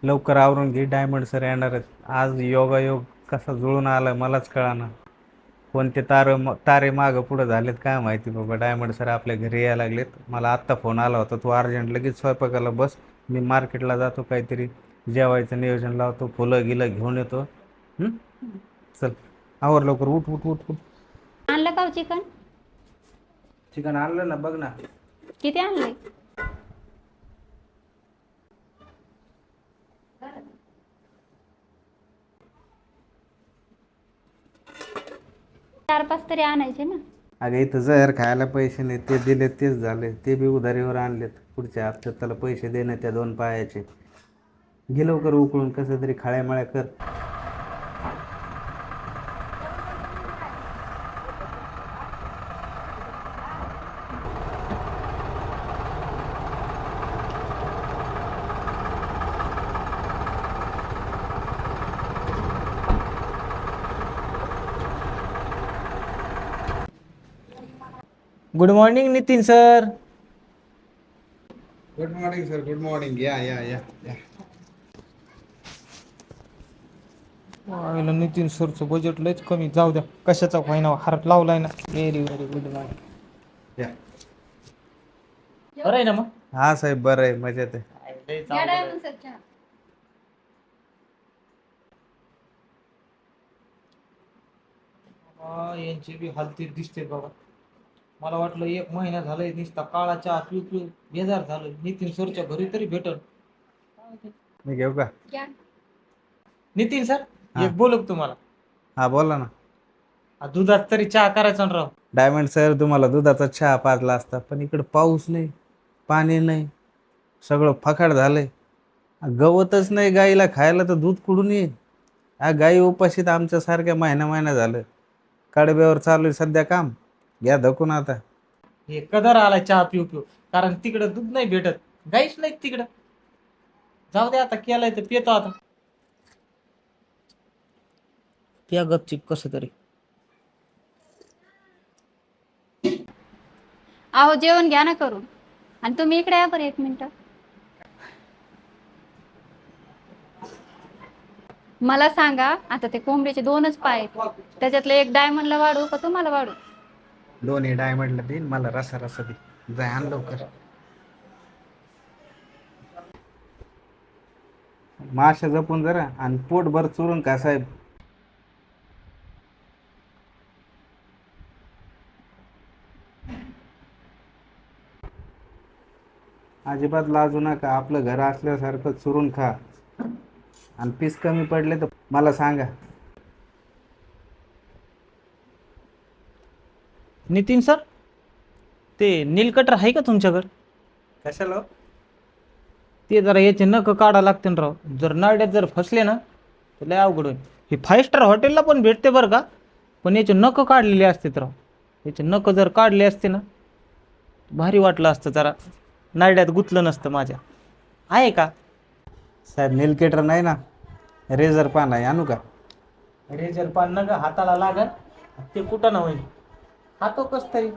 लवकर आवरून घे, डायमंड सर येणार आहेत. आज योगायोग कसा जुळून आला मलाच कळाना. कोणते तारे मागं पुढं झालेत काय माहिती बाबा. डायमंड सर आपल्या घरी यायला लागलेत. मला आत्ता फोन आला होता, तू अर्जंट लगेच स्वयंपाकाला बस, मी मार्केटला जातो, काहीतरी जेवायचं नियोजन लावतो, फुलं गिलं घेऊन येतो. हं? चल आवर लवकर, उठ उठ उठ उठ. आणलं का चिकन? चिकन आणलं ना, बघ ना. किती आणले? चार पाच तरी आणायचे ना. अगं इथं जहर खायला पैसे नाही, ते दिले तेच झाले, ते बी उधारीवर आणलेत. पुढच्या हप्त्यात त्याला पैसे देणे त्या 2 पायाचे. घे लवकर उकळून कसं तरी खाळ्यामाळ्या कर. Good morning Nitin sir. Good morning sir, good morning. या या या या. नितीन सरचं बजेट लयच कमी. जाऊ द्या, कशाचा होईना हार लावलाय ना. Very very good morning. या. बरं आहे ना मग? हा साहेब, बरं आहे, मजेत आहे. लय चांगलं आहे. यांची बी हालती दिसते बाबा. मला वाटलं 1 महिना झालाय नुसता काळा चहा पिऊ पिऊ बेजार झालं. नितीन सरच्या घरी तरी भेटल. मी घेऊ का? नितीन सर, हा. एक बोलू का तुम्हाला? हा बोला ना. दुधात तरी चहा करायचा ना राव. डायमंड सर, तुम्हाला दुधाचा चहा पाजला असता, पण इकडं पाऊस नाही, पाणी नाही, सगळं फकाड झालंय. गवतच नाही गाईला खायला, तर दूध कुठून येईल? हा, गाई उपाशीत आमच्यासारख्या महिना महिना झालं. कडब्यावर चालू आहे सध्या काम. घ्या धकून आता. हे कदर आलाय चहा पिऊ पिऊ. कारण तिकडं दूध नाही भेटत, गाईच नाही तिकडं. जाऊ दे आता, केलाय तर पितो आता. त्या गपचिप कस तरी. अहो जेवण घ्या ना करून. आणि तुम्ही इकडे या बरं 1 मिनिट. मला सांगा, आता ते कोंबडीचे 2च पाय आहेत, त्याच्यातले एक डायमंडला वाढू का तुम्हाला वाढू? दोन्ही डायमंडला देईन, मला रसा रसा दे. जाय आण लवकर. माशा जपून जरा, आणि पोटभर चुरून का साहेब. अजिबात लाजू नका, आपलं घर असल्यासारखं चुरून खा. आणि पीस कमी पडले तर मला सांगा. नितीन सर, ते नील कटर आहे का तुमच्याकडे? कशाला हो? ते जरा याचे नख काढा लागते ना राव. जर नरड्यात जर फसले ना तर लय अवघड होईल. हे 5 स्टार हॉटेलला पण भेटते बरं का, पण याचे नख काढलेले असतात राव. याचे नख जर काढले असते ना भारी वाटलं असतं. जरा नरड्यात गुतलं नसतं माझ्या. आहे का? साहेब नीलकेटर नाही ना, रेझर पान आहे, आणू का? रेजर पान नका हाताला लागल, ते कुठं ना होईल. खातो कस तरी.